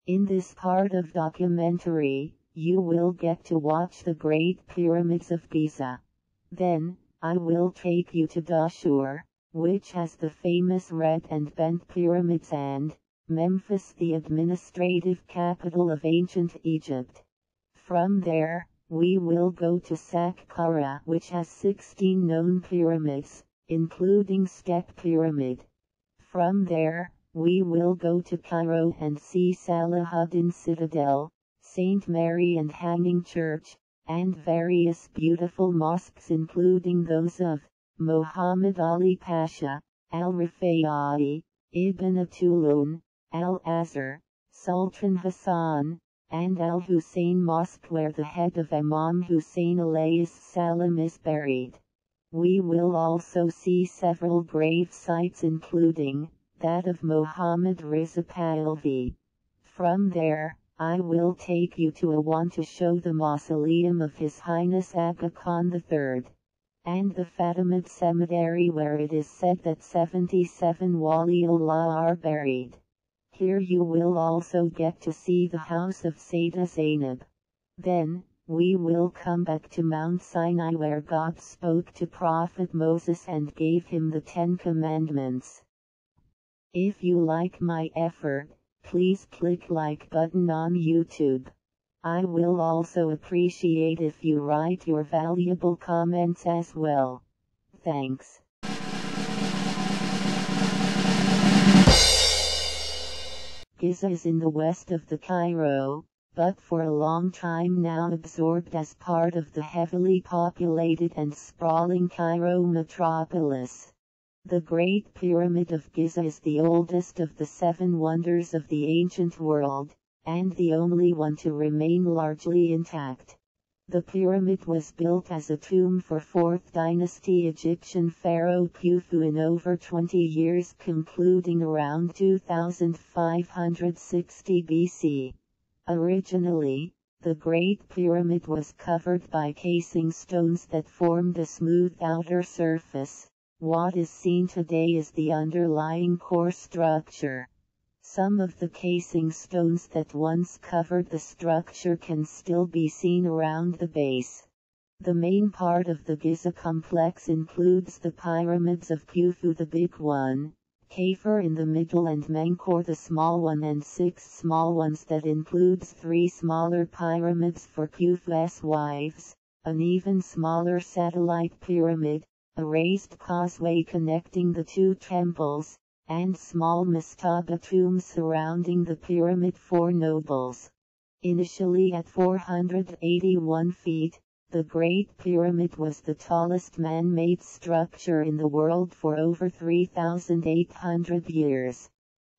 In this part of documentary, you will get to watch the Great Pyramids of Giza. Then, I will take you to Dashur, which has the famous red and bent pyramids, and Memphis, the administrative capital of ancient Egypt. From there, we will go to Saqqara, which has 16 known pyramids, including Step Pyramid. From there, we will go to Cairo and see Saladin Citadel, St. Mary and Hanging Church, and various beautiful mosques including those of Mohammad Ali Pasha, Al-Rifa'i, Ibn Tulun, Al-Azhar, Sultan Hassan, and Al-Hussein Mosque, where the head of Imam Hussain Alaihissalam is buried. We will also see several grave sites including that of Mohammad Reza Pahlavi. From there, I will take you to Aswan to show the mausoleum of His Highness Aga Khan III, and the Fatimid Cemetery, where it is said that 77 wali-ul-lah are buried. Here you will also get to see the house of Sayeda Zainab. Then, we will come back to Mount Sinai, where God spoke to Prophet Moses and gave him the 10 Commandments. If you like my effort, please click like button on YouTube. I will also appreciate if you write your valuable comments as well. Thanks. Giza is in the west of the Cairo, but for a long time now absorbed as part of the heavily populated and sprawling Cairo metropolis. The Great Pyramid of Giza is the oldest of the 7 wonders of the ancient world, and the only one to remain largely intact. The pyramid was built as a tomb for 4th dynasty Egyptian pharaoh Khufu in over 20 years, concluding around 2560 BC. Originally, the Great Pyramid was covered by casing stones that formed a smooth outer surface. What is seen today is the underlying core structure. Some of the casing stones that once covered the structure can still be seen around the base. The main part of the Giza complex includes the pyramids of Khufu, the big one, Khafre in the middle, and Menkaure the small one, and 6 small ones that includes 3 smaller pyramids for Khufu's wives, an even smaller satellite pyramid, a raised causeway connecting the 2 temples, and small mastaba tombs surrounding the pyramid for nobles. Initially at 481 feet, the Great Pyramid was the tallest man-made structure in the world for over 3,800 years.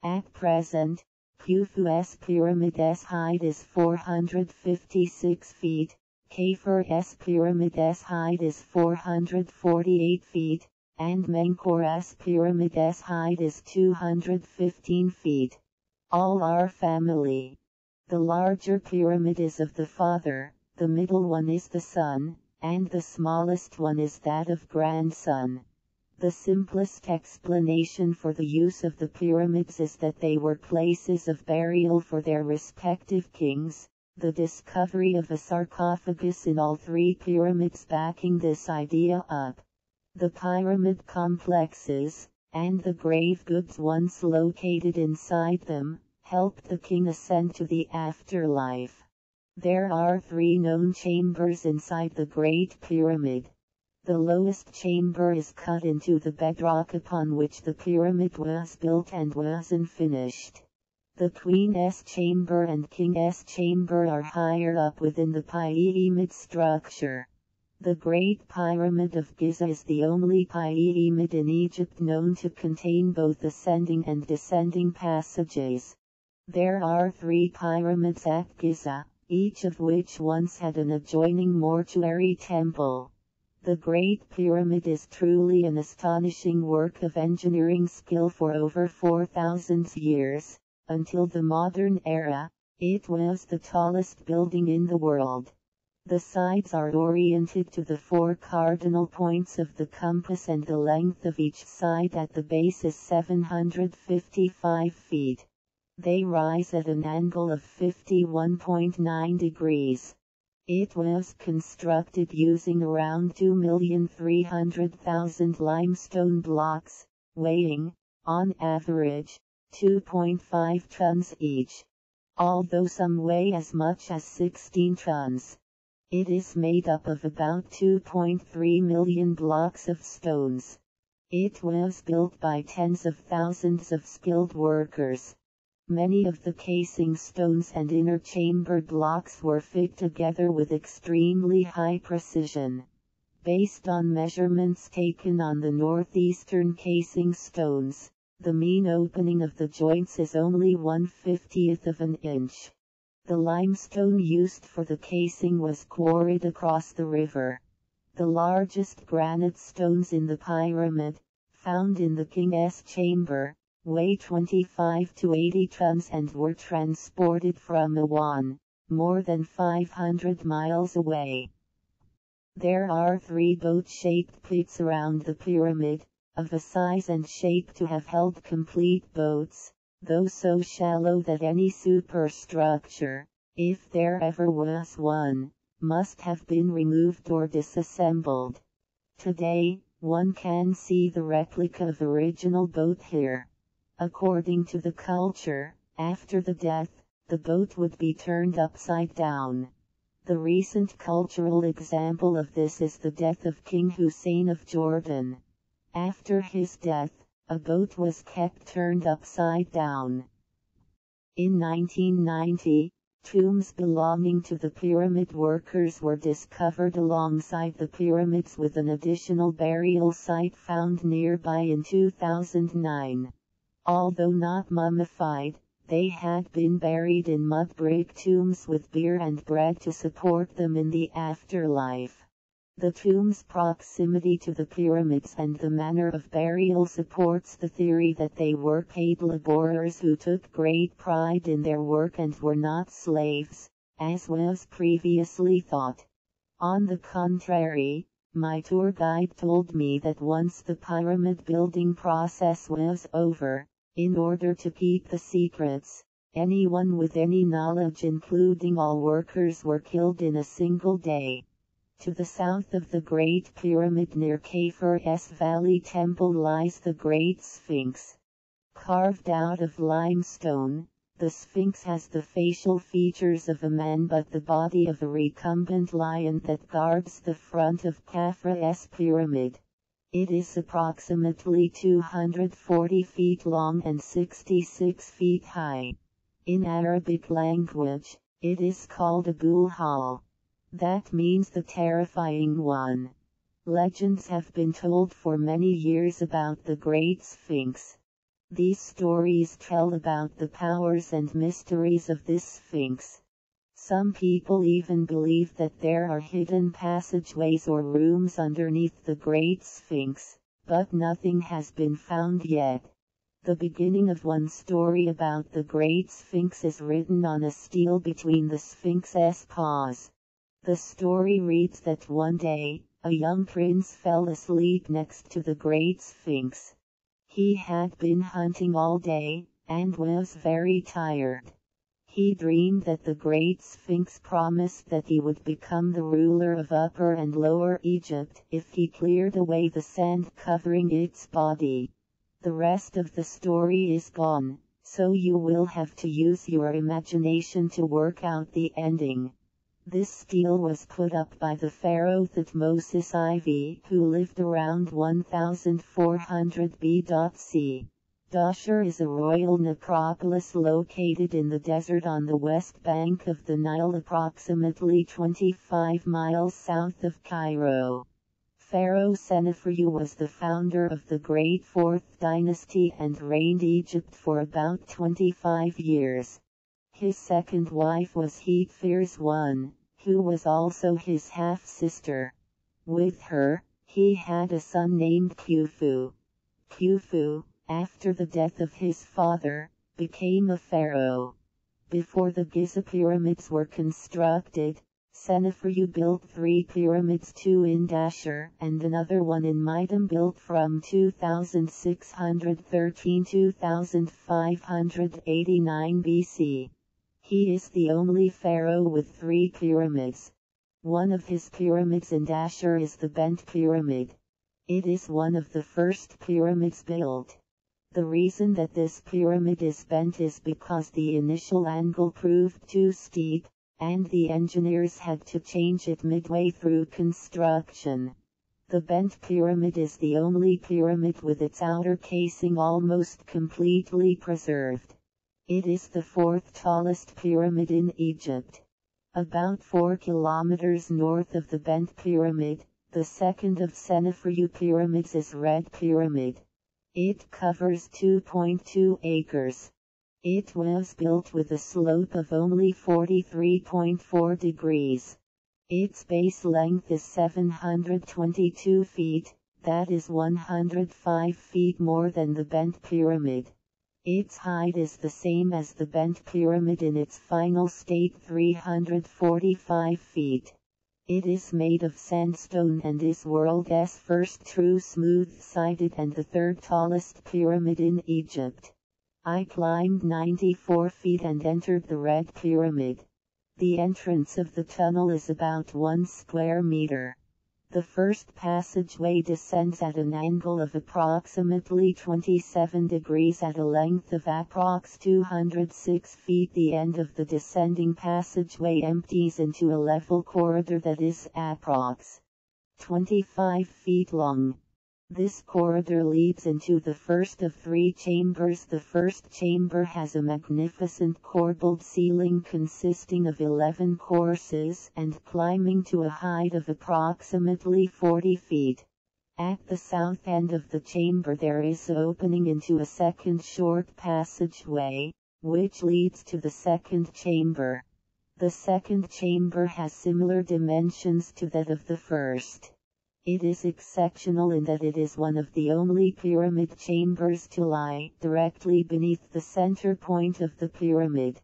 At present, Khufu's pyramid's height is 456 feet, Khafre's pyramid's height is 448 feet, and Menkaure's pyramid's height is 215 feet. All are family. The larger pyramid is of the father, the middle one is the son, and the smallest one is that of grandson. The simplest explanation for the use of the pyramids is that they were places of burial for their respective kings. The discovery of a sarcophagus in all 3 pyramids backing this idea up. The pyramid complexes, and the grave goods once located inside them, helped the king ascend to the afterlife. There are 3 known chambers inside the Great Pyramid. The lowest chamber is cut into the bedrock upon which the pyramid was built and was unfinished. The Queen's chamber and King's chamber are higher up within the pyramid structure. The Great Pyramid of Giza is the only pyramid in Egypt known to contain both ascending and descending passages. There are 3 pyramids at Giza, each of which once had an adjoining mortuary temple. The Great Pyramid is truly an astonishing work of engineering skill. For over 4,000 years, until the modern era, it was the tallest building in the world. The sides are oriented to the 4 cardinal points of the compass, and the length of each side at the base is 755 feet. They rise at an angle of 51.9 degrees. It was constructed using around 2,300,000 limestone blocks, weighing, on average, 2.5 tons each. Although some weigh as much as 16 tons. It is made up of about 2.3 million blocks of stones. It was built by tens of thousands of skilled workers. Many of the casing stones and inner chamber blocks were fit together with extremely high precision. Based on measurements taken on the northeastern casing stones, the mean opening of the joints is only 1/50th of an inch. The limestone used for the casing was quarried across the river. The largest granite stones in the pyramid, found in the king's chamber, weigh 25 to 80 tons and were transported from Aswan, more than 500 miles away. There are 3 boat-shaped pits around the pyramid, of a size and shape to have held complete boats, though so shallow that any superstructure, if there ever was one, must have been removed or disassembled. Today, one can see the replica of original boat here. According to the culture, after the death, the boat would be turned upside down. The recent cultural example of this is the death of King Hussein of Jordan. After his death, a boat was kept turned upside down. In 1990, tombs belonging to the pyramid workers were discovered alongside the pyramids, with an additional burial site found nearby in 2009. Although not mummified, they had been buried in mud brick tombs with beer and bread to support them in the afterlife. The tomb's proximity to the pyramids and the manner of burial supports the theory that they were paid laborers who took great pride in their work and were not slaves, as was previously thought. On the contrary, my tour guide told me that once the pyramid building process was over, in order to keep the secrets, anyone with any knowledge, including all workers, were killed in a single day. To the south of the Great Pyramid near Kafur's Valley Temple lies the Great Sphinx. Carved out of limestone, the Sphinx has the facial features of a man but the body of a recumbent lion that guards the front of Kafur's pyramid. It is approximately 240 feet long and 66 feet high. In Arabic language, it is called Abul Hal. That means the terrifying one. Legends have been told for many years about the Great Sphinx. These stories tell about the powers and mysteries of this Sphinx. Some people even believe that there are hidden passageways or rooms underneath the Great Sphinx, but nothing has been found yet. The beginning of one story about the Great Sphinx is written on a stele between the Sphinx's paws. The story reads that one day, a young prince fell asleep next to the Great Sphinx. He had been hunting all day, and was very tired. He dreamed that the Great Sphinx promised that he would become the ruler of Upper and Lower Egypt if he cleared away the sand covering its body. The rest of the story is gone, so you will have to use your imagination to work out the ending. This stele was put up by the pharaoh Thutmose IV, who lived around 1400 BC. Dashur is a royal necropolis located in the desert on the west bank of the Nile, approximately 25 miles south of Cairo. Pharaoh Seneferu was the founder of the Great Fourth Dynasty and reigned Egypt for about 25 years. His second wife was Hetfers I, who was also his half-sister. With her, he had a son named Khufu. Khufu, after the death of his father, became a pharaoh. Before the Giza pyramids were constructed, Sennacherib built 3 pyramids, 2 in Dashur and another one in Midim, built from 2613 to 2589 BC. He is the only pharaoh with 3 pyramids. One of his pyramids in Dashur is the Bent Pyramid. It is one of the first pyramids built. The reason that this pyramid is bent is because the initial angle proved too steep, and the engineers had to change it midway through construction. The bent pyramid is the only pyramid with its outer casing almost completely preserved. It is the 4th tallest pyramid in Egypt. About 4 kilometers north of the bent pyramid, the second of Sennacherib pyramids is Red Pyramid. It covers 2.2 acres. It was built with a slope of only 43.4 degrees. Its base length is 722 feet, that is 105 feet more than the Bent Pyramid. Its height is the same as the Bent Pyramid in its final state, 345 feet. It is made of sandstone and is world's first true smooth-sided and the 3rd tallest pyramid in Egypt. I climbed 94 feet and entered the Red Pyramid. The entrance of the tunnel is about 1 square meter. The first passageway descends at an angle of approximately 27 degrees at a length of approx 206 feet. The end of the descending passageway empties into a level corridor that is approx 25 feet long. This corridor leads into the first of 3 chambers. The first chamber has a magnificent corbelled ceiling consisting of 11 courses and climbing to a height of approximately 40 feet. At the south end of the chamber there is an opening into a second short passageway, which leads to the second chamber. The second chamber has similar dimensions to that of the first. It is exceptional in that it is one of the only pyramid chambers to lie directly beneath the center point of the pyramid.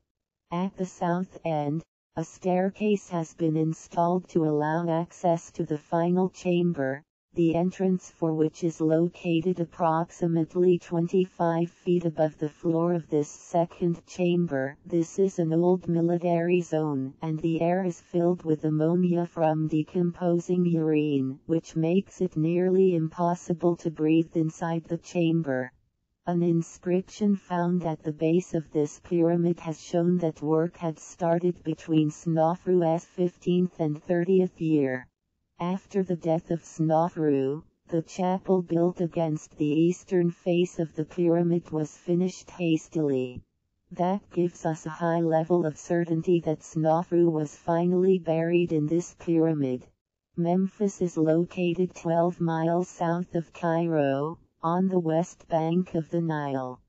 At the south end, a staircase has been installed to allow access to the final chamber, the entrance for which is located approximately 25 feet above the floor of this second chamber. This is an old military zone, and the air is filled with ammonia from decomposing urine, which makes it nearly impossible to breathe inside the chamber. An inscription found at the base of this pyramid has shown that work had started between Snofru's 15th and 30th year. After the death of Snofru, the chapel built against the eastern face of the pyramid was finished hastily. That gives us a high level of certainty that Snofru was finally buried in this pyramid. Memphis is located 12 miles south of Cairo, on the west bank of the Nile.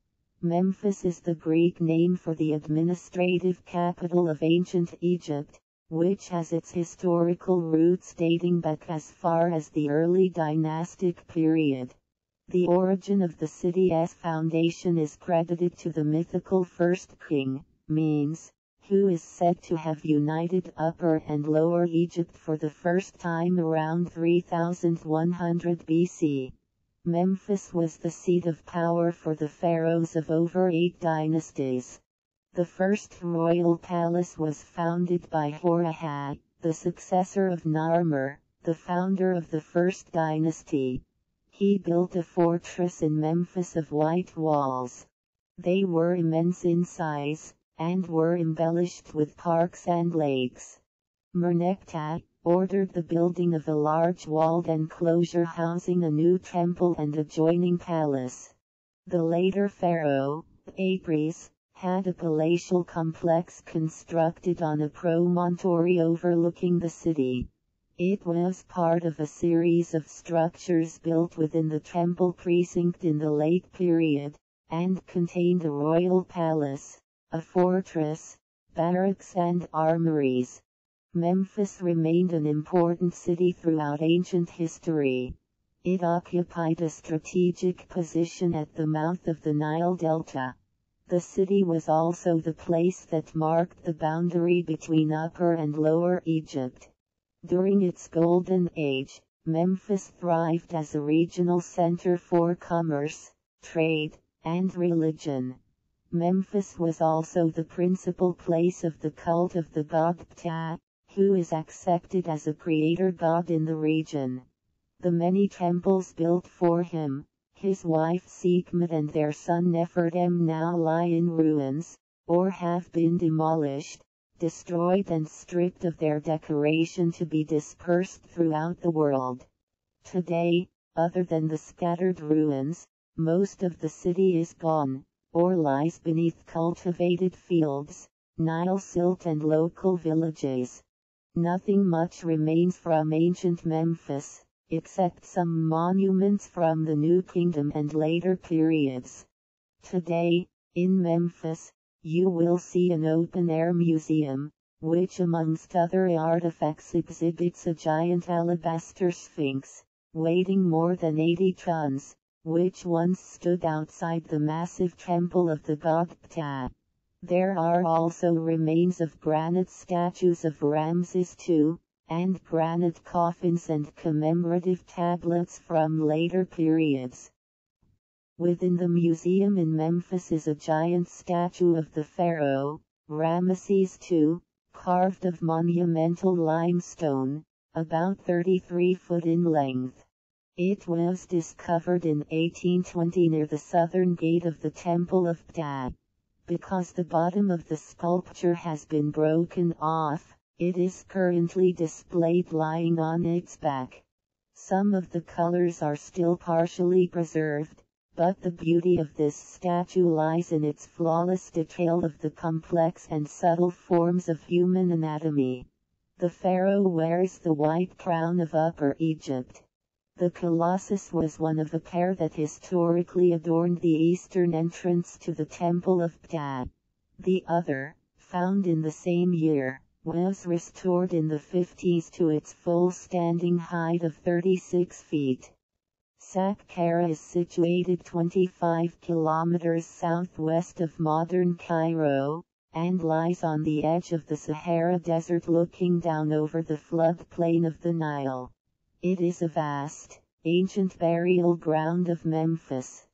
Memphis is the Greek name for the administrative capital of ancient Egypt, which has its historical roots dating back as far as the early dynastic period. The origin of the city's foundation is credited to the mythical first king, Menes, who is said to have united Upper and Lower Egypt for the first time around 3100 BC. Memphis was the seat of power for the pharaohs of over 8 dynasties. The first royal palace was founded by Horahad, the successor of Narmer, the founder of the first dynasty. He built a fortress in Memphis of white walls. They were immense in size, and were embellished with parks and lakes. Merneptah ordered the building of a large walled enclosure housing a new temple and adjoining palace. The later pharaoh, Apries, had a palatial complex constructed on a promontory overlooking the city. It was part of a series of structures built within the temple precinct in the late period, and contained a royal palace, a fortress, barracks and armories. Memphis remained an important city throughout ancient history. It occupied a strategic position at the mouth of the Nile Delta. The city was also the place that marked the boundary between Upper and Lower Egypt. During its golden age, Memphis thrived as a regional center for commerce, trade, and religion. Memphis was also the principal place of the cult of the god Ptah, who is accepted as a creator god in the region. The many temples built for him, his wife Sekhmet and their son Nefertem now lie in ruins, or have been demolished, destroyed and stripped of their decoration to be dispersed throughout the world. Today, other than the scattered ruins, most of the city is gone, or lies beneath cultivated fields, Nile silt and local villages. Nothing much remains from ancient Memphis, except some monuments from the New Kingdom and later periods. Today, in Memphis, you will see an open-air museum, which amongst other artifacts exhibits a giant alabaster sphinx, weighing more than 80 tons, which once stood outside the massive temple of the god Ptah. There are also remains of granite statues of Ramses II, and granite coffins and commemorative tablets from later periods. Within the museum in Memphis is a giant statue of the pharaoh, Ramesses II, carved of monumental limestone, about 33 foot in length. It was discovered in 1820 near the southern gate of the Temple of Ptah. Because the bottom of the sculpture has been broken off, it is currently displayed lying on its back. Some of the colors are still partially preserved, but the beauty of this statue lies in its flawless detail of the complex and subtle forms of human anatomy. The pharaoh wears the white crown of Upper Egypt. The colossus was one of a pair that historically adorned the eastern entrance to the Temple of Ptah. The other, found in the same year, was restored in the 50s to its full standing height of 36 feet. Saqqara is situated 25 kilometers southwest of modern Cairo, and lies on the edge of the Sahara Desert looking down over the floodplain of the Nile. It is a vast, ancient burial ground of Memphis.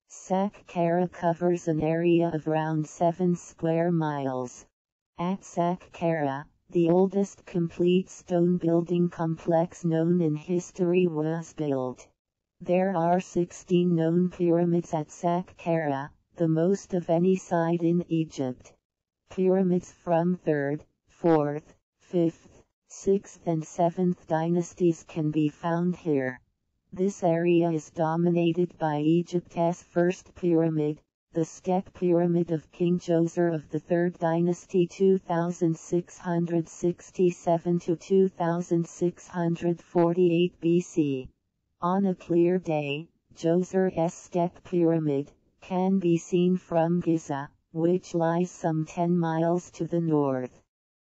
Saqqara covers an area of around 7 square miles. At Saqqara, the oldest complete stone building complex known in history was built. There are 16 known pyramids at Saqqara, the most of any site in Egypt. Pyramids from 3rd, 4th, 5th, 6th and 7th dynasties can be found here. This area is dominated by Egypt's first pyramid, the Step Pyramid of King Djoser of the 3rd dynasty 2667 to 2648 BC. On a clear day, Djoser's Step Pyramid can be seen from Giza, which lies some 10 miles to the north.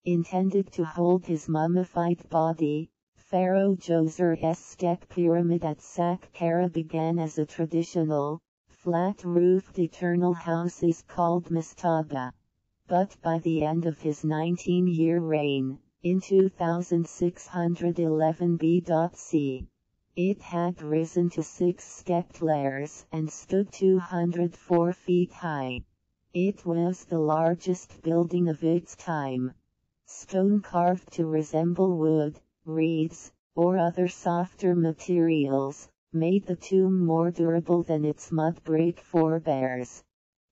Intended to hold his mummified body, Pharaoh Djoser's Step Pyramid at Saqqara began as a traditional, flat-roofed eternal house is called Mastaba. But by the end of his 19-year reign, in 2611 BC, it had risen to 6 stepped layers and stood 204 feet high. It was the largest building of its time. Stone carved to resemble wood, reeds, or other softer materials, made the tomb more durable than its mud brick forebears.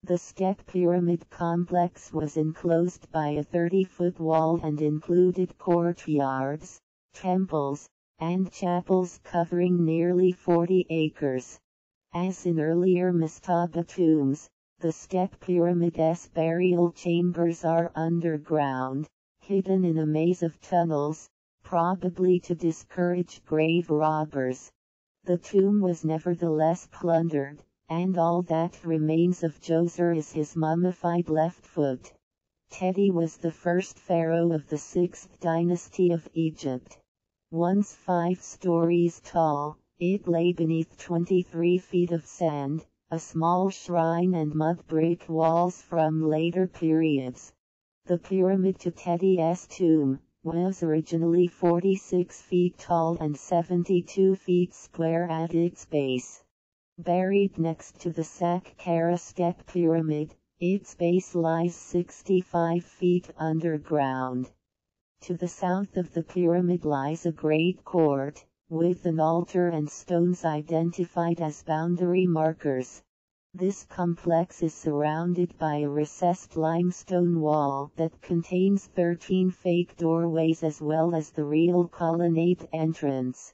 The Step Pyramid complex was enclosed by a 30-foot wall and included courtyards, temples, and chapels covering nearly 40 acres. As in earlier mastaba tombs, the Step Pyramid's burial chambers are underground, hidden in a maze of tunnels, probably to discourage grave robbers. The tomb was nevertheless plundered, and all that remains of Djoser is his mummified left foot. Teti was the first pharaoh of the 6th dynasty of Egypt. Once 5 stories tall, it lay beneath 23 feet of sand, a small shrine and mud brick walls from later periods. The pyramid to Teti's tomb was originally 46 feet tall and 72 feet square at its base. Buried next to the Saqqara step pyramid, its base lies 65 feet underground. To the south of the pyramid lies a great court, with an altar and stones identified as boundary markers. This complex is surrounded by a recessed limestone wall that contains 13 fake doorways as well as the real colonnade entrance.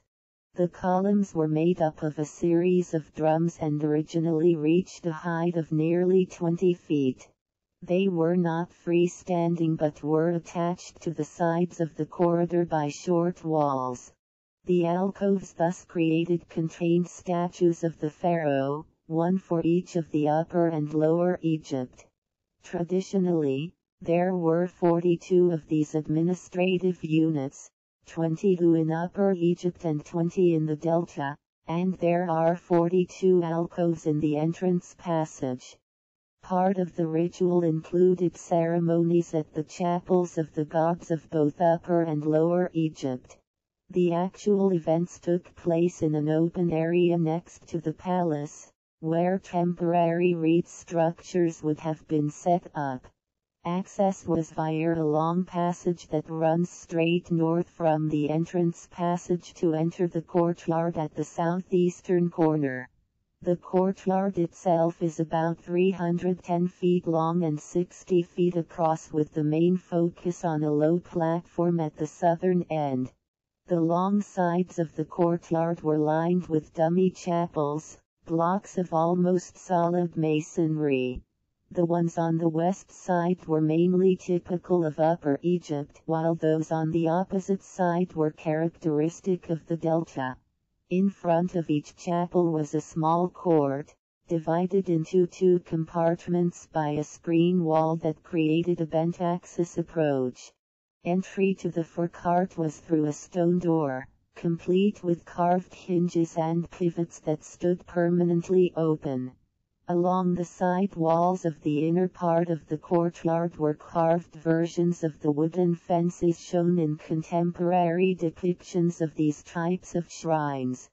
The columns were made up of a series of drums and originally reached a height of nearly 20 feet. They were not freestanding but were attached to the sides of the corridor by short walls. The alcoves thus created contained statues of the pharaoh, one for each of the Upper and Lower Egypt. Traditionally, there were 42 of these administrative units, 22 in Upper Egypt and 20 in the Delta, and there are 42 alcoves in the entrance passage. Part of the ritual included ceremonies at the chapels of the gods of both Upper and Lower Egypt. The actual events took place in an open area next to the palace, where temporary reed structures would have been set up. Access was via a long passage that runs straight north from the entrance passage to enter the courtyard at the southeastern corner. The courtyard itself is about 310 feet long and 60 feet across, with the main focus on a low platform at the southern end. The long sides of the courtyard were lined with dummy chapels, blocks of almost solid masonry. The ones on the west side were mainly typical of Upper Egypt, while those on the opposite side were characteristic of the Delta. In front of each chapel was a small court, divided into two compartments by a screen wall that created a bent axis approach. Entry to the forecourt was through a stone door, complete with carved hinges and pivots that stood permanently open. Along the side walls of the inner part of the courtyard were carved versions of the wooden fences shown in contemporary depictions of these types of shrines.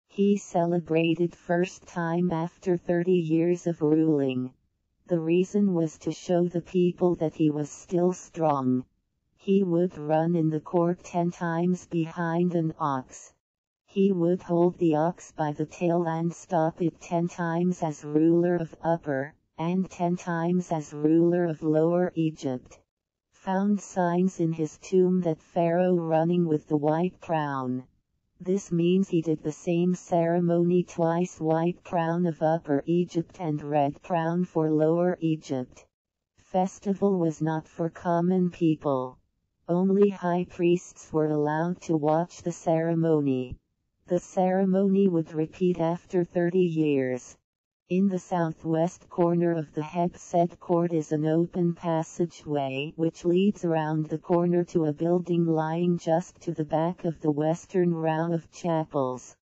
He celebrated first time after 30 years of ruling. The reason was to show the people that he was still strong. He would run in the court 10 times behind an ox. He would hold the ox by the tail and stop it 10 times as ruler of Upper, and 10 times as ruler of Lower Egypt. Found signs in his tomb that pharaoh running with the white crown. This means he did the same ceremony twice: white crown of Upper Egypt and red crown for Lower Egypt. Festival was not for common people. Only high priests were allowed to watch the ceremony. The ceremony would repeat after 30 years. In the southwest corner of the head-set court is an open passageway which leads around the corner to a building lying just to the back of the western row of chapels.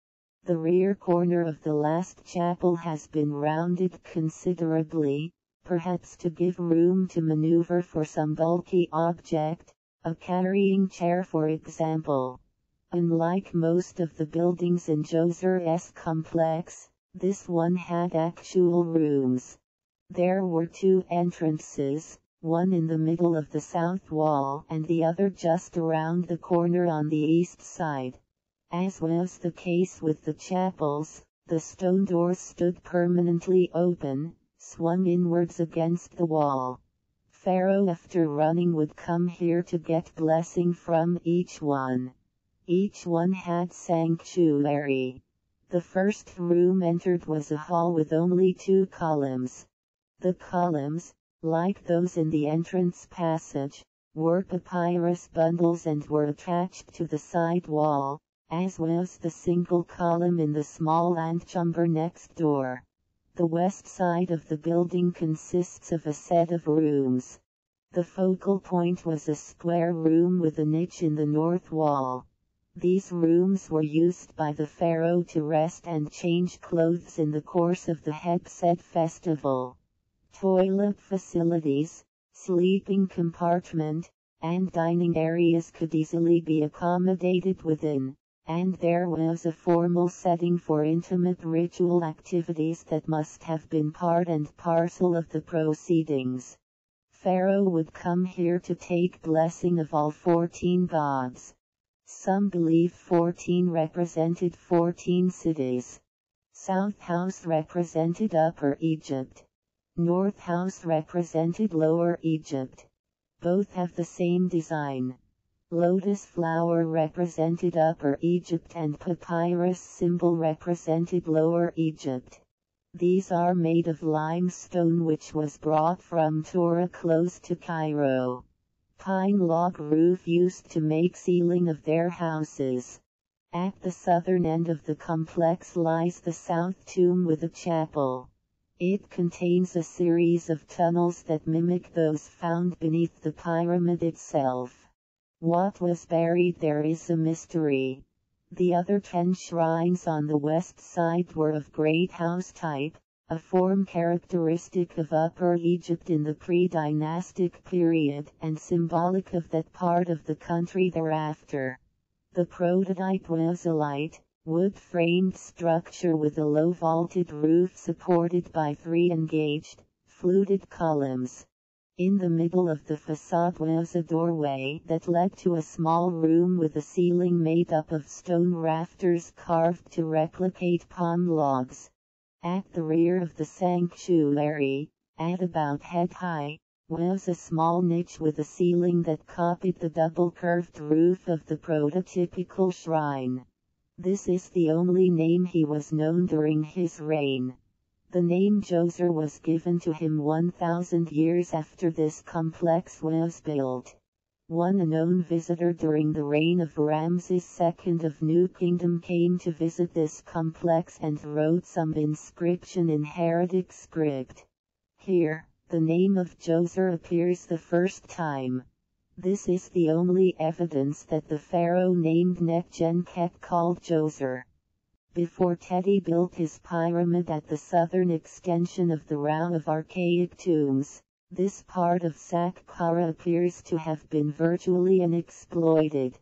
The rear corner of the last chapel has been rounded considerably, perhaps to give room to maneuver for some bulky object, a carrying chair for example. Unlike most of the buildings in Djoser's complex, this one had actual rooms. There were 2 entrances, one in the middle of the south wall and the other just around the corner on the east side. As was the case with the chapels, the stone doors stood permanently open, swung inwards against the wall. Pharaoh after running would come here to get blessing from each one. Each one had sanctuary. The first room entered was a hall with only 2 columns. The columns, like those in the entrance passage, were papyrus bundles and were attached to the side wall, as was the single column in the small antechamber next door. The west side of the building consists of a set of rooms. The focal point was a square room with a niche in the north wall. These rooms were used by the pharaoh to rest and change clothes in the course of the Hebset festival. Toilet facilities, sleeping compartment, and dining areas could easily be accommodated within, and there was a formal setting for intimate ritual activities that must have been part and parcel of the proceedings. Pharaoh would come here to take blessing of all 14 gods. Some believe 14 represented 14 cities. South House represented Upper Egypt. North House represented Lower Egypt. Both have the same design. Lotus flower represented Upper Egypt and papyrus symbol represented Lower Egypt. These are made of limestone which was brought from Tura close to Cairo. Pine log roof used to make ceiling of their houses. At the southern end of the complex lies the South Tomb with a chapel. It contains a series of tunnels that mimic those found beneath the pyramid itself. What was buried there is a mystery. The other 10 shrines on the west side were of great house type, a form characteristic of Upper Egypt in the pre-dynastic period and symbolic of that part of the country thereafter. The prototype was a light, wood-framed structure with a low vaulted roof supported by 3 engaged, fluted columns. In the middle of the facade was a doorway that led to a small room with a ceiling made up of stone rafters carved to replicate palm logs. At the rear of the sanctuary, at about head high, was a small niche with a ceiling that copied the double-curved roof of the prototypical shrine. This is the only name he was known during his reign. The name Djoser was given to him 1,000 years after this complex was built. One unknown visitor during the reign of Ramses II of New Kingdom came to visit this complex and wrote some inscription in Herodic script. Here, the name of Djoser appears the first time. This is the only evidence that the pharaoh named Nekhjenket called Djoser. Before Teti built his pyramid at the southern extension of the row of archaic tombs, this part of Saqqara appears to have been virtually unexploited.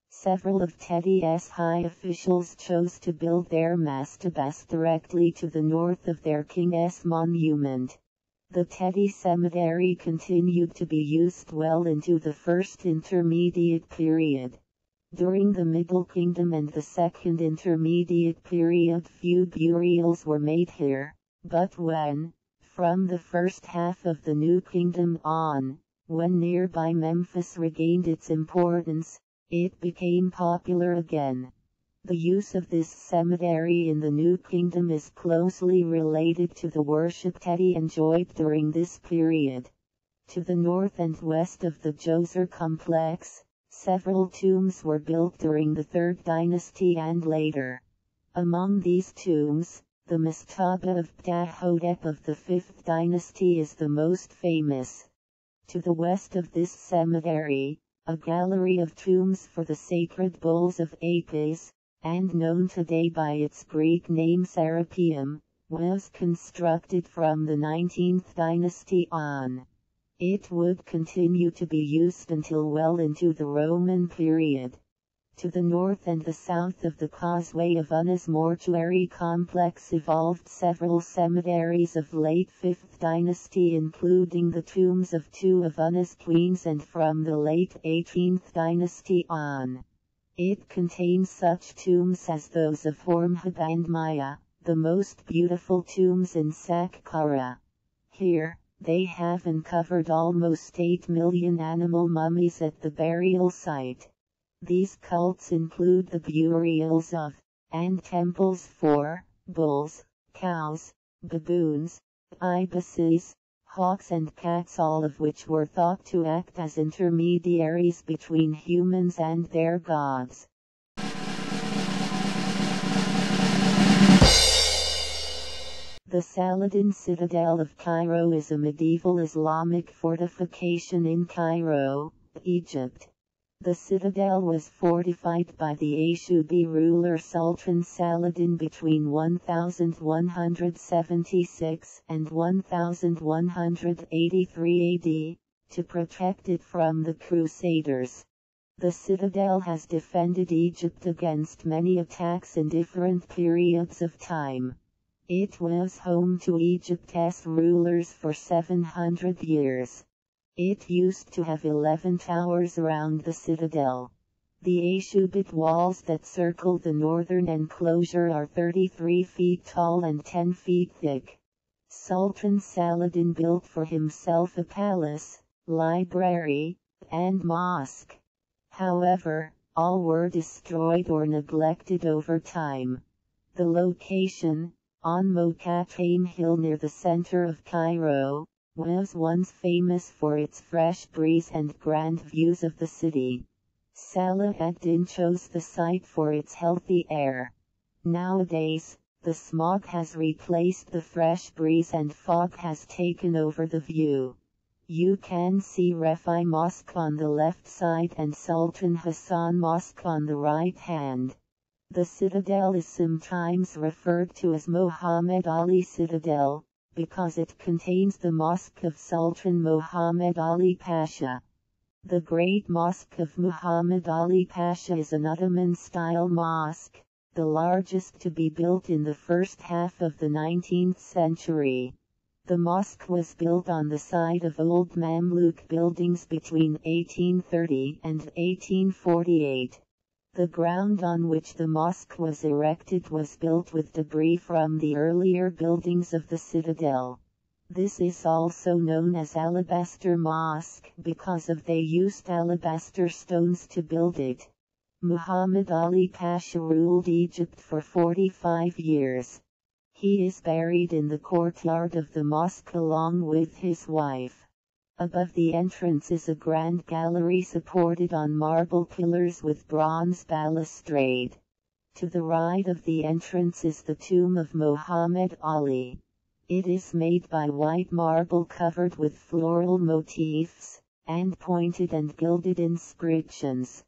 Several of Teti's high officials chose to build their mastabas directly to the north of their king's monument. The Teti Cemetery continued to be used well into the First Intermediate Period. During the Middle Kingdom and the Second Intermediate Period few burials were made here, but when, from the first half of the New Kingdom on, when nearby Memphis regained its importance, it became popular again. The use of this cemetery in the New Kingdom is closely related to the worship Teti enjoyed during this period. To the north and west of the Djoser complex, several tombs were built during the Third Dynasty and later. Among these tombs, the mastaba of Ptahhotep of the Fifth Dynasty is the most famous. To the west of this cemetery, a gallery of tombs for the sacred bulls of Apis, and known today by its Greek name Serapeum, was constructed from the 19th dynasty on. It would continue to be used until well into the Roman period. To the north and the south of the Causeway of Unas mortuary complex evolved several cemeteries of late 5th dynasty including the tombs of 2 of Unas queens and from the late 18th dynasty on. It contains such tombs as those of Hormuzd and Maya, the most beautiful tombs in Saqqara. Here, they have uncovered almost 8 million animal mummies at the burial site. These cults include the burials of, and temples for, bulls, cows, baboons, ibises, hawks and cats, all of which were thought to act as intermediaries between humans and their gods. The Saladin Citadel of Cairo is a medieval Islamic fortification in Cairo, Egypt. The citadel was fortified by the Ayyubi ruler Sultan Saladin between 1176 and 1183 AD, to protect it from the Crusaders. The citadel has defended Egypt against many attacks in different periods of time. It was home to Egypt's rulers for 700 years. It used to have 11 towers around the citadel. The Ayyubid walls that circle the northern enclosure are 33 feet tall and 10 feet thick. Sultan Saladin built for himself a palace, library, and mosque. However, all were destroyed or neglected over time. The location, on Mokatem Hill near the center of Cairo, was once famous for its fresh breeze and grand views of the city. Salah ad-Din chose the site for its healthy air. Nowadays, the smog has replaced the fresh breeze and fog has taken over the view. You can see Al-Rifa'i Mosque on the left side and Sultan Hassan Mosque on the right hand. The citadel is sometimes referred to as Mohammad Ali Citadel, because it contains the mosque of Sultan Mohamed Ali Pasha. The Great Mosque of Muhammad Ali Pasha is an Ottoman-style mosque, the largest to be built in the first half of the 19th century. The mosque was built on the site of old Mamluk buildings between 1830 and 1848. The ground on which the mosque was erected was built with debris from the earlier buildings of the citadel. This is also known as Alabaster Mosque because they used alabaster stones to build it. Muhammad Ali Pasha ruled Egypt for 45 years. He is buried in the courtyard of the mosque along with his wife. Above the entrance is a grand gallery supported on marble pillars with bronze balustrade. To the right of the entrance is the tomb of Muhammad Ali. It is made by white marble covered with floral motifs, and pointed and gilded inscriptions.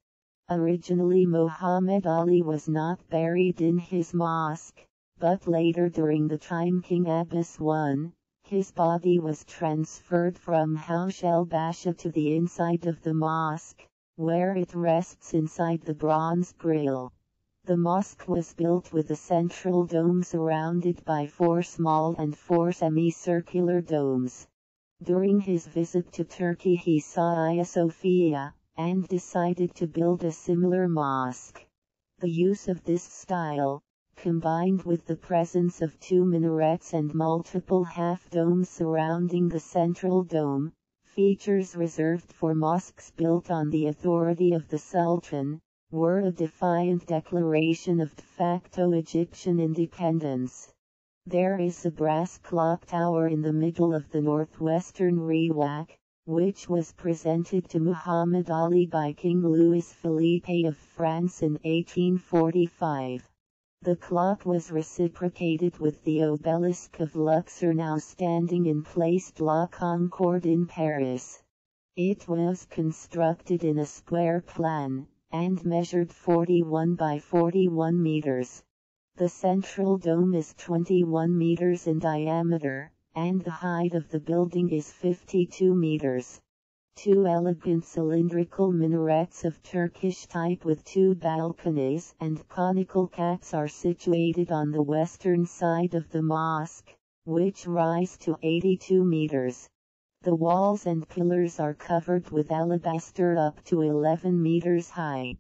Originally Muhammad Ali was not buried in his mosque, but later during the time King Abbas I, his body was transferred from Haush el-Basha to the inside of the mosque, where it rests inside the bronze grille. The mosque was built with a central dome surrounded by 4 small and 4 semicircular domes. During his visit to Turkey he saw Hagia Sophia, and decided to build a similar mosque. The use of this style, combined with the presence of 2 minarets and multiple half-domes surrounding the central dome, features reserved for mosques built on the authority of the Sultan, were a defiant declaration of de facto Egyptian independence. There is a brass clock tower in the middle of the northwestern Riwak, which was presented to Muhammad Ali by King Louis Philippe of France in 1845. The clock was reciprocated with the obelisk of Luxor now standing in Place de la Concorde in Paris. It was constructed in a square plan, and measured 41 by 41 meters. The central dome is 21 meters in diameter, and the height of the building is 52 meters. 2 elegant cylindrical minarets of Turkish type with 2 balconies and conical caps are situated on the western side of the mosque, which rise to 82 meters. The walls and pillars are covered with alabaster up to 11 meters high.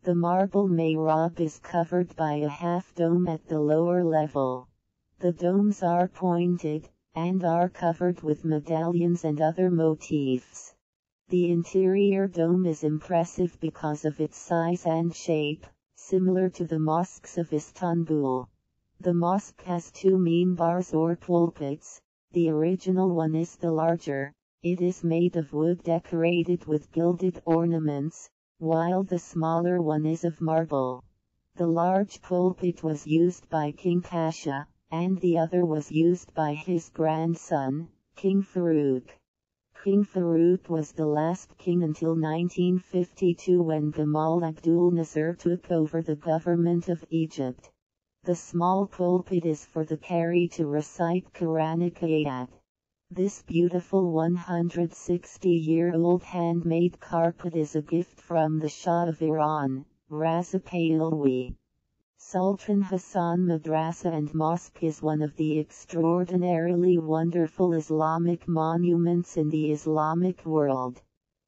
The marble mihrab is covered by a half-dome at the lower level. The domes are pointed, and are covered with medallions and other motifs. The interior dome is impressive because of its size and shape, similar to the mosques of Istanbul. The mosque has 2 minbars or pulpits. The original one is the larger. It is made of wood decorated with gilded ornaments, while the smaller one is of marble. The large pulpit was used by King Pasha, and the other was used by his grandson, King Farouk. King Farouk was the last king until 1952 when Gamal Abdul Nasser took over the government of Egypt. The small pulpit is for the qari to recite Quranic ayat. This beautiful 160-year-old handmade carpet is a gift from the Shah of Iran, Reza Pahlavi. Sultan Hassan Madrassa and Mosque is one of the extraordinarily wonderful Islamic monuments in the Islamic world.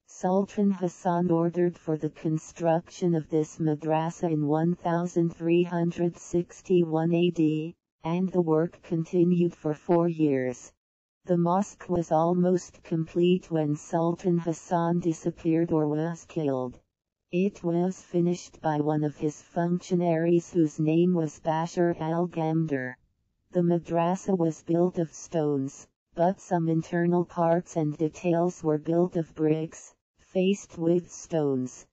Sultan Hassan ordered for the construction of this madrasa in 1361 AD, and the work continued for 4 years. The mosque was almost complete when Sultan Hassan disappeared or was killed. It was finished by one of his functionaries whose name was Bashar al-Gamdar. The madrasa was built of stones, but some internal parts and details were built of bricks, faced with stones.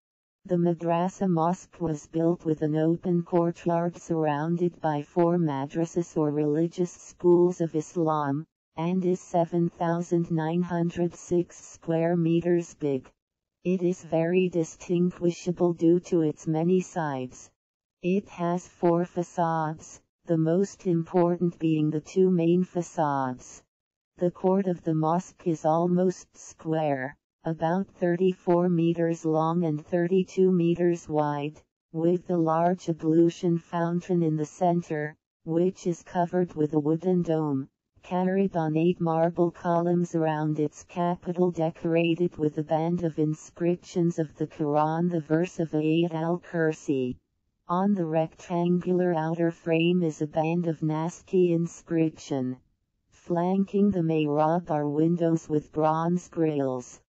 The madrasa mosque was built with an open courtyard surrounded by 4 madrasas or religious schools of Islam, and is 7,906 square meters big. It is very distinguishable due to its many sides. It has 4 facades, the most important being the 2 main facades. The court of the mosque is almost square, about 34 meters long and 32 meters wide, with the large ablution fountain in the center, which is covered with a wooden dome, carried on 8 marble columns around its capital decorated with a band of inscriptions of the Quran, the verse of Ayat al-Kursi. On the rectangular outer frame is a band of Naskhi inscription. Flanking the mihrab are windows with bronze grills.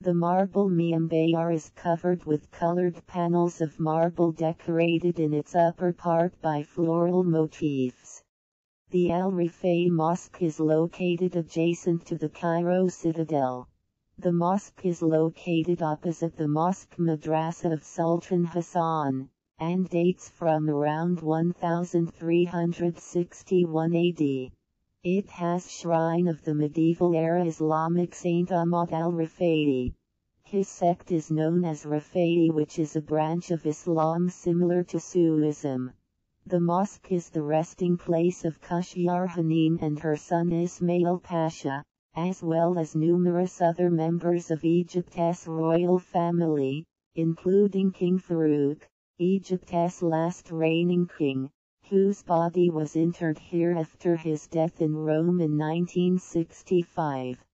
The marble mi'ambar is covered with colored panels of marble decorated in its upper part by floral motifs. The Al-Rifa'i Mosque is located adjacent to the Cairo Citadel. The mosque is located opposite the Mosque Madrassa of Sultan Hassan, and dates from around 1361 AD. It has shrine of the medieval-era Islamic Saint Ahmad al-Rifa'i. His sect is known as Rifa'i, which is a branch of Islam similar to Sufism. The mosque is the resting place of Kashgar Hanim and her son Ismail Pasha, as well as numerous other members of Egypt's royal family, including King Farouk, Egypt's last reigning king, whose body was interred here after his death in Rome in 1965.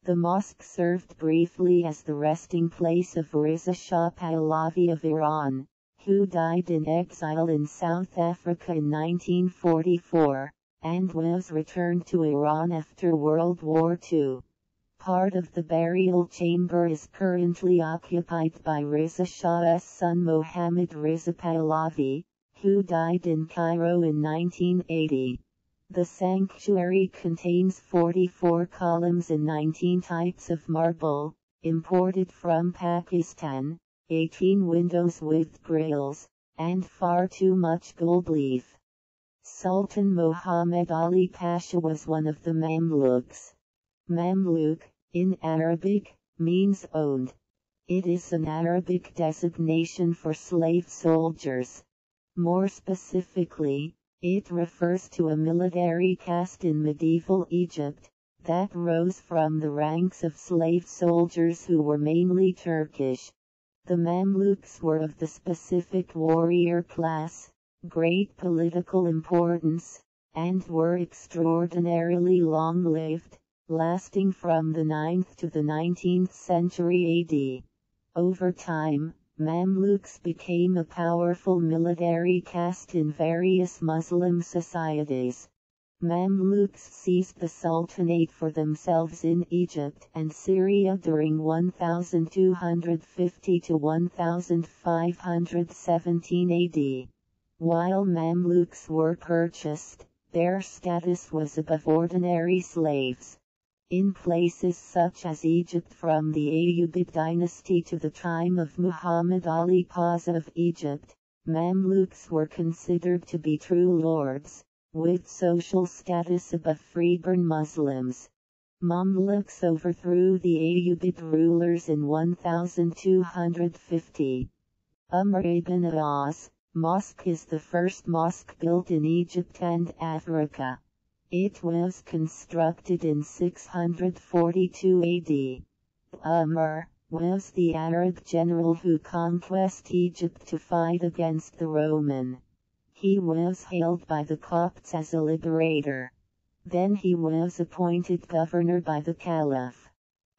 The mosque served briefly as the resting place of Reza Shah Pahlavi of Iran, who died in exile in South Africa in 1944, and was returned to Iran after World War II. Part of the burial chamber is currently occupied by Reza Shah's son Mohammad Reza Pahlavi, who died in Cairo in 1980. The sanctuary contains 44 columns in 19 types of marble, imported from Pakistan, 18 windows with grills, and far too much gold leaf. Sultan Mohamed Ali Pasha was one of the Mamluks. Mamluk, in Arabic, means owned. It is an Arabic designation for slave soldiers. More specifically, it refers to a military caste in medieval Egypt that rose from the ranks of slave soldiers who were mainly Turkish. The Mamluks were of the specific warrior class, great political importance, and were extraordinarily long-lived, lasting from the 9th to the 19th century AD. Over time, Mamluks became a powerful military caste in various Muslim societies. Mamluks seized the Sultanate for themselves in Egypt and Syria during 1250 to 1517 AD. While Mamluks were purchased, their status was above ordinary slaves. In places such as Egypt from the Ayyubid dynasty to the time of Muhammad Ali Pasha of Egypt, Mamluks were considered to be true lords, with social status above freeborn Muslims. Mamluks overthrew the Ayyubid rulers in 1250. Amr Ibn Aas Mosque is the first mosque built in Egypt and Africa. It was constructed in 642 AD. Amr was the Arab general who conquered Egypt to fight against the Roman. He was hailed by the Copts as a liberator. Then he was appointed governor by the Caliph.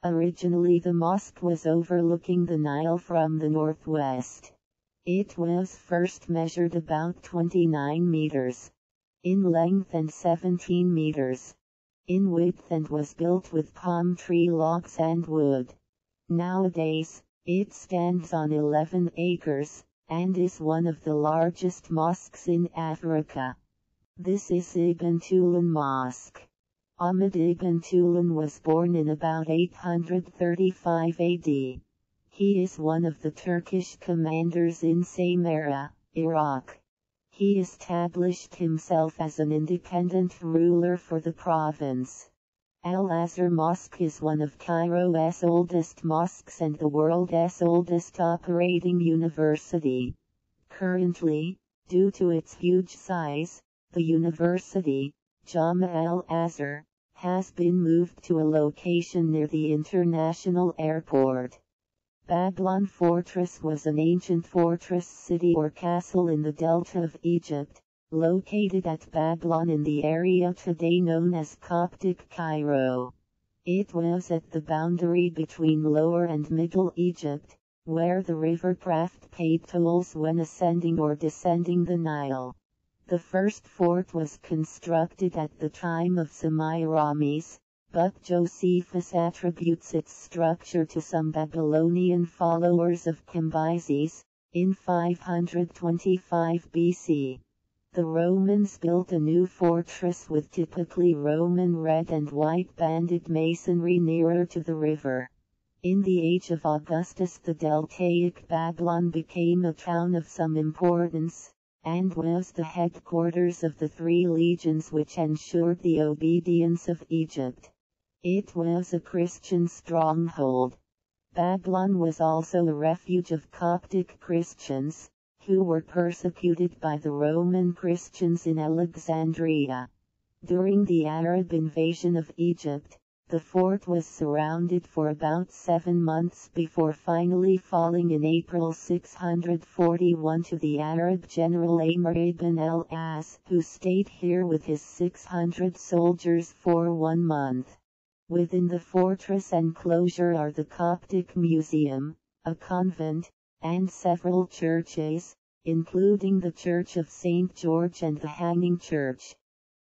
Originally the mosque was overlooking the Nile from the northwest. It was first measured about 29 meters in length and 17 meters in width and was built with palm tree logs and wood. Nowadays, it stands on 11 acres, and is one of the largest mosques in Africa. This is Ibn Tulun Mosque. Ahmad ibn Tulun was born in about 835 AD. He is one of the Turkish commanders in Saqqara, Iraq. He established himself as an independent ruler for the province. Al-Azhar Mosque is one of Cairo's oldest mosques and the world's oldest operating university. Currently, due to its huge size, the university, Jama al-Azhar, has been moved to a location near the international airport. Babylon Fortress was an ancient fortress city or castle in the delta of Egypt, located at Babylon in the area today known as Coptic Cairo. It was at the boundary between Lower and Middle Egypt, where the river craft paid tolls when ascending or descending the Nile. The first fort was constructed at the time of Semiramis, but Josephus attributes its structure to some Babylonian followers of Cambyses, in 525 BC. The Romans built a new fortress with typically Roman red and white banded masonry nearer to the river. In the age of Augustus the Deltaic Babylon became a town of some importance, and was the headquarters of the 3 legions which ensured the obedience of Egypt. It was a Christian stronghold. Babylon was also a refuge of Coptic Christians, who were persecuted by the Roman Christians in Alexandria. During the Arab invasion of Egypt, the fort was surrounded for about 7 months before finally falling in April 641 to the Arab general Amr Ibn Aas, who stayed here with his 600 soldiers for 1 month. Within the fortress enclosure are the Coptic Museum, a convent, and several churches, including the Church of St. George and the Hanging Church.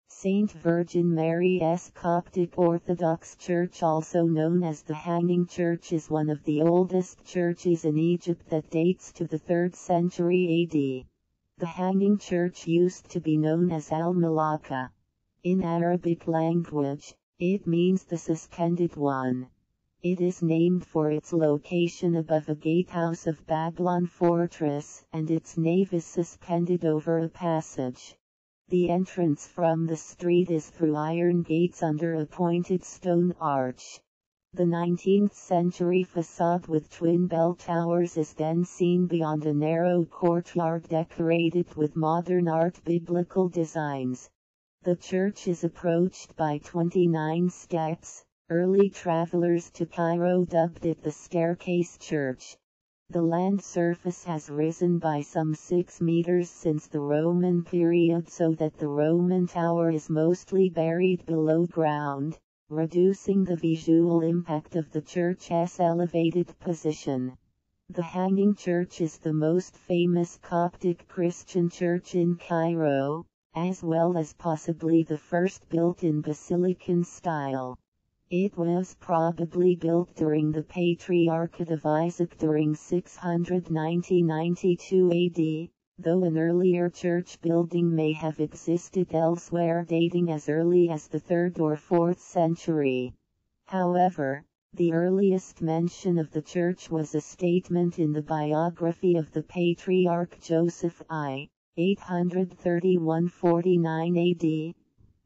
St. Virgin Mary's Coptic Orthodox Church, also known as the Hanging Church, is one of the oldest churches in Egypt that dates to the 3rd century AD. The Hanging Church used to be known as Al-Malaka. In Arabic language, it means the suspended one. It is named for its location above a gatehouse of Babylon Fortress, and its nave is suspended over a passage. The entrance from the street is through iron gates under a pointed stone arch. The 19th century facade with twin bell towers is then seen beyond a narrow courtyard decorated with modern art biblical designs. The church is approached by 29 steps. Early travelers to Cairo dubbed it the Staircase Church. The land surface has risen by some 6 meters since the Roman period, so that the Roman tower is mostly buried below ground, reducing the visual impact of the church's elevated position. The Hanging Church is the most famous Coptic Christian church in Cairo, as well as possibly the first built in Basilican style. It was probably built during the Patriarchate of Isaac during 690–92 AD, though an earlier church building may have existed elsewhere dating as early as the 3rd or 4th century. However, the earliest mention of the church was a statement in the biography of the Patriarch Joseph I, 831–49 AD,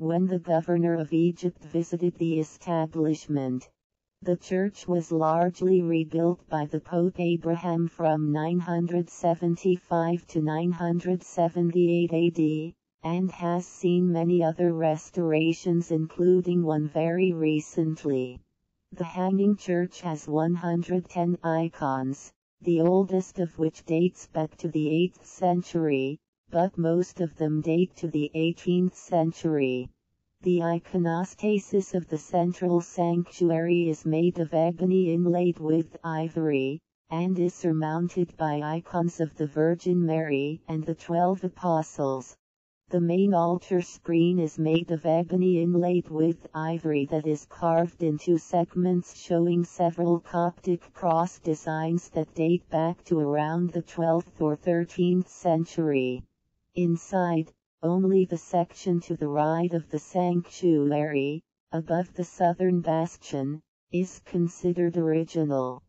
when the governor of Egypt visited the establishment. The church was largely rebuilt by the Pope Abraham from 975 to 978 AD, and has seen many other restorations, including one very recently. The hanging church has 110 icons, the oldest of which dates back to the 8th century, but most of them date to the 18th century. The iconostasis of the central sanctuary is made of ebony inlaid with ivory, and is surmounted by icons of the Virgin Mary and the 12 Apostles. The main altar screen is made of ebony inlaid with ivory that is carved into segments showing several Coptic cross designs that date back to around the 12th or 13th century. Inside, only the section to the right of the sanctuary, above the southern bastion, is considered original.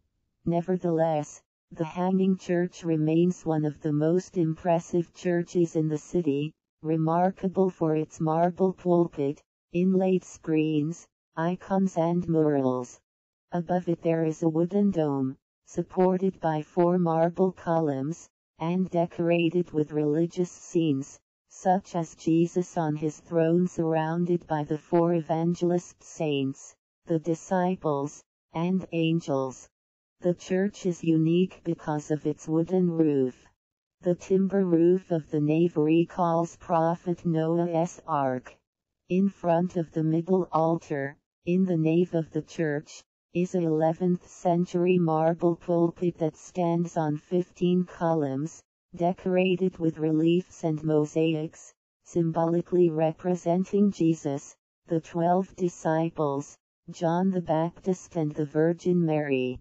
Nevertheless, the hanging church remains one of the most impressive churches in the city, remarkable for its marble pulpit, inlaid screens, icons and murals. Above it there is a wooden dome, supported by 4 marble columns, and decorated with religious scenes, such as Jesus on his throne surrounded by the 4 evangelist saints, the disciples, and angels. The church is unique because of its wooden roof. The timber roof of the nave recalls Prophet Noah's Ark. In front of the middle altar, in the nave of the church, is a 11th century marble pulpit that stands on 15 columns, decorated with reliefs and mosaics, symbolically representing Jesus, the 12 disciples, John the Baptist and the Virgin Mary.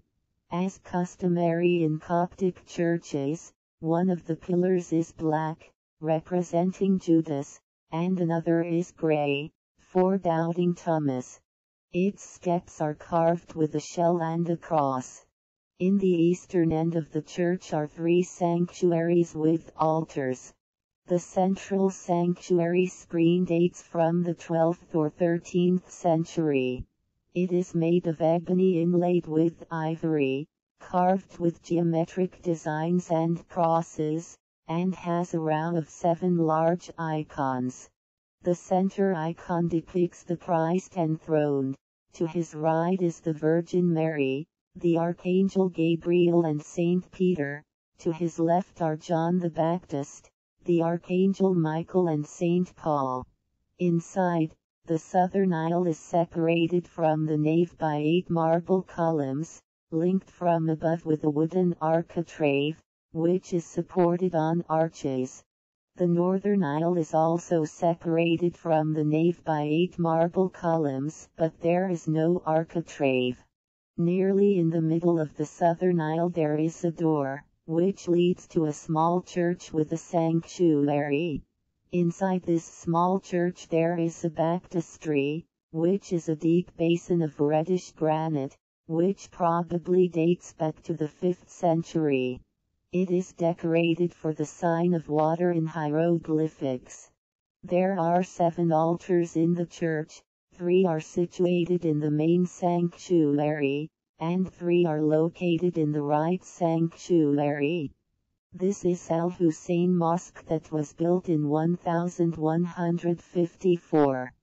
As customary in Coptic churches, one of the pillars is black, representing Judas, and another is gray, for doubting Thomas. Its steps are carved with a shell and a cross. In the eastern end of the church are 3 sanctuaries with altars. The central sanctuary screen dates from the 12th or 13th century. It is made of ebony inlaid with ivory, carved with geometric designs and crosses, and has a row of 7 large icons. The center icon depicts the Christ enthroned. To his right is the Virgin Mary, the Archangel Gabriel and Saint Peter. To his left are John the Baptist, the Archangel Michael and Saint Paul. Inside, the southern aisle is separated from the nave by 8 marble columns, linked from above with a wooden architrave, which is supported on arches. The northern aisle is also separated from the nave by 8 marble columns, but there is no architrave. Nearly in the middle of the southern aisle there is a door, which leads to a small church with a sanctuary. Inside this small church there is a baptistry, which is a deep basin of reddish granite, which probably dates back to the 5th century. It is decorated for the sign of water in hieroglyphics. There are 7 altars in the church, 3 are situated in the main sanctuary, and 3 are located in the right sanctuary. This is Al-Hussein Mosque that was built in 1154.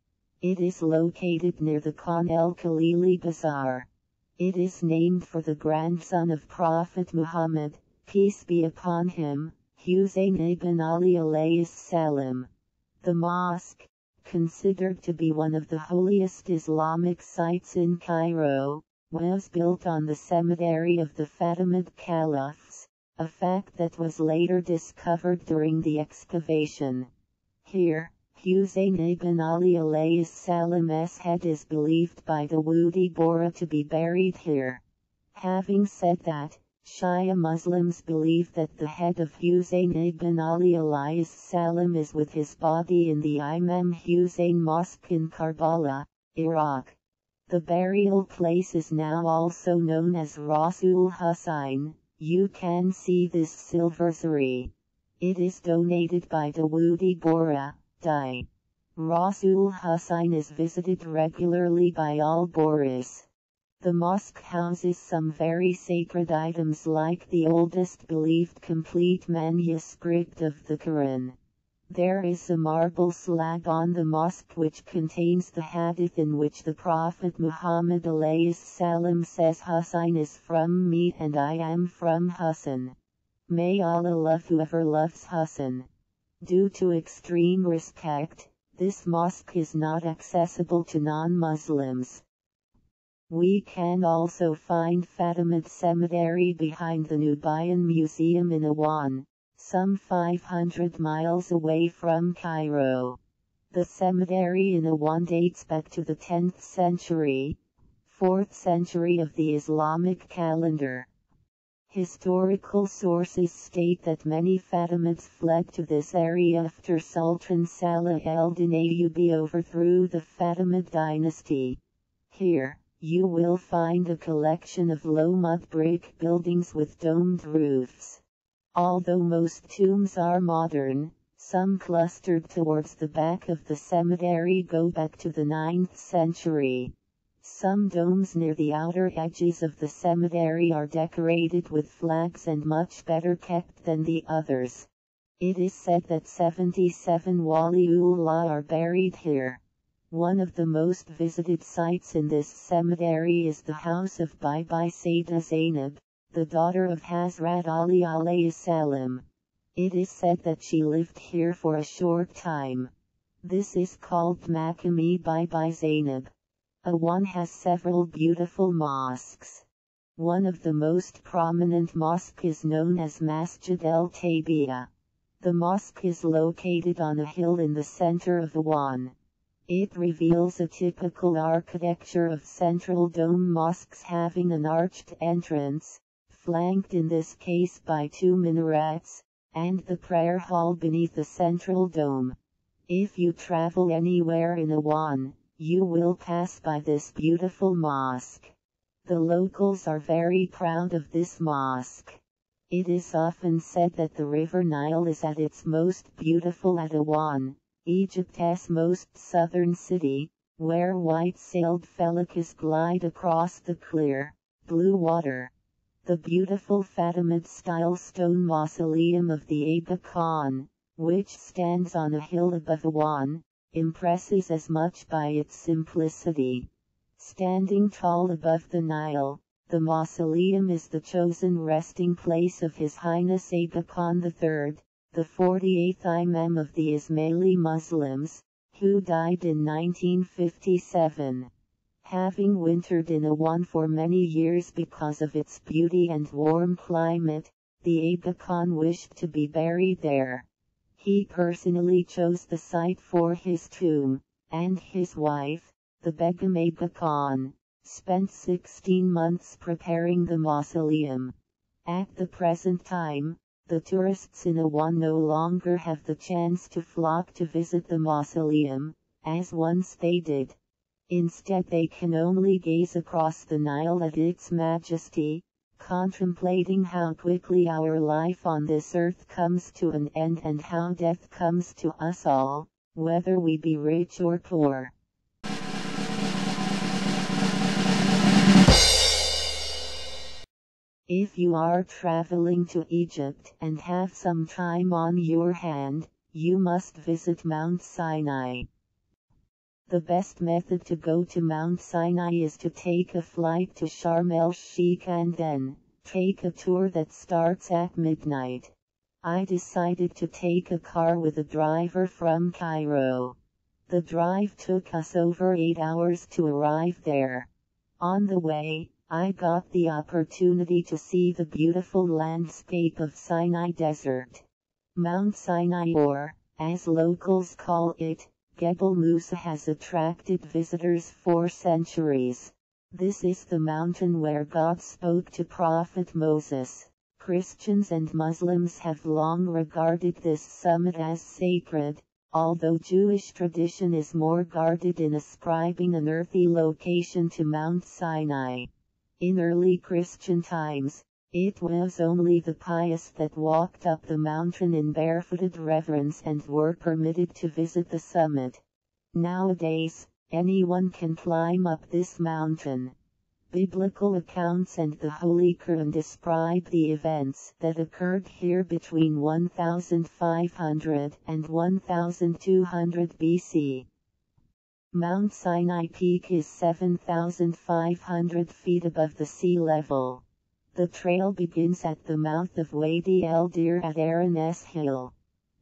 It is located near the Khan el-Khalili Bazaar. It is named for the grandson of Prophet Muhammad, peace be upon him, Hussein ibn Ali Alaihissalam. The mosque, considered to be one of the holiest Islamic sites in Cairo, was built on the cemetery of the Fatimid Caliphs, a fact that was later discovered during the excavation. Here, Hussein ibn Ali Alaihissalam's head is believed by Dawoodi Bohra to be buried here. Having said that, Shia Muslims believe that the head of Hussein ibn Ali Alaihissalam is with his body in the Imam Hussain Mosque in Karbala, Iraq. The burial place is now also known as Rasul Hussain. You can see this silver zari. It is donated by Dawoodi Bohra, Dai. Rasul Hussain is visited regularly by all Bohras. The mosque houses some very sacred items like the oldest believed complete manuscript of the Quran. There is a marble slab on the mosque which contains the hadith in which the Prophet Mohammad Alaihissalam says, "Hussain is from me and I am from Hassan. May Allah love whoever loves Hassan." Due to extreme respect, this mosque is not accessible to non-Muslims. We can also find Fatimid Cemetery behind the Nubian Museum in Aswan, some 500 miles away from Cairo. The cemetery in Aswan dates back to the 10th century, 4th century of the Islamic calendar. Historical sources state that many Fatimids fled to this area after Sultan Saladin Ayyubi overthrew the Fatimid dynasty. Here, you will find a collection of low mud brick buildings with domed roofs. Although most tombs are modern, some clustered towards the back of the cemetery go back to the 9th century. Some domes near the outer edges of the cemetery are decorated with flags and much better kept than the others. It is said that 77 wali-ul-lah are buried here. One of the most visited sites in this cemetery is the house of Bibi Sayeda Zainab, the daughter of Hazrat Ali Alaihissalam. It is said that she lived here for a short time. This is called Maqam-e Bibi Zainab. Aswan has several beautiful mosques. One of the most prominent mosques is known as Masjid al-Tabiya. The mosque is located on a hill in the center of Aswan. It reveals a typical architecture of central dome mosques having an arched entrance, flanked in this case by 2 minarets, and the prayer hall beneath the central dome. If you travel anywhere in Aswan, you will pass by this beautiful mosque. The locals are very proud of this mosque. It is often said that the river Nile is at its most beautiful at Aswan, Egypt's most southern city, where white-sailed felicas glide across the clear, blue water. The beautiful Fatimid-style stone mausoleum of the Aga Khan, which stands on a hill above Aswan, impresses as much by its simplicity. Standing tall above the Nile, the mausoleum is the chosen resting place of His Highness Aga Khan III, the 48th Imam of the Ismaili Muslims, who died in 1957. Having wintered in Aswan for many years because of its beauty and warm climate, the Aga Khan wished to be buried there. He personally chose the site for his tomb, and his wife, the Begum Aga Khan, spent 16 months preparing the mausoleum. At the present time, the tourists in Aswan no longer have the chance to flock to visit the mausoleum, as once they did. Instead they can only gaze across the Nile at its majesty, contemplating how quickly our life on this earth comes to an end and how death comes to us all, whether we be rich or poor. If you are traveling to Egypt and have some time on your hand, you must visit Mount Sinai. The best method to go to Mount Sinai is to take a flight to Sharm el-Sheikh and then take a tour that starts at midnight. I decided to take a car with a driver from Cairo. The drive took us over 8 hours to arrive there. On the way, I got the opportunity to see the beautiful landscape of Sinai Desert. Mount Sinai, or, as locals call it, Gebel Musa, has attracted visitors for centuries. This is the mountain where God spoke to Prophet Moses. Christians and Muslims have long regarded this summit as sacred, although Jewish tradition is more guarded in ascribing an earthy location to Mount Sinai. In early Christian times, it was only the pious that walked up the mountain in barefooted reverence and were permitted to visit the summit. Nowadays, anyone can climb up this mountain. Biblical accounts and the Holy Quran describe the events that occurred here between 1500 and 1200 BC. Mount Sinai Peak is 7,500 feet above the sea level. The trail begins at the mouth of Wadi el-Dir at Aaron's Hill.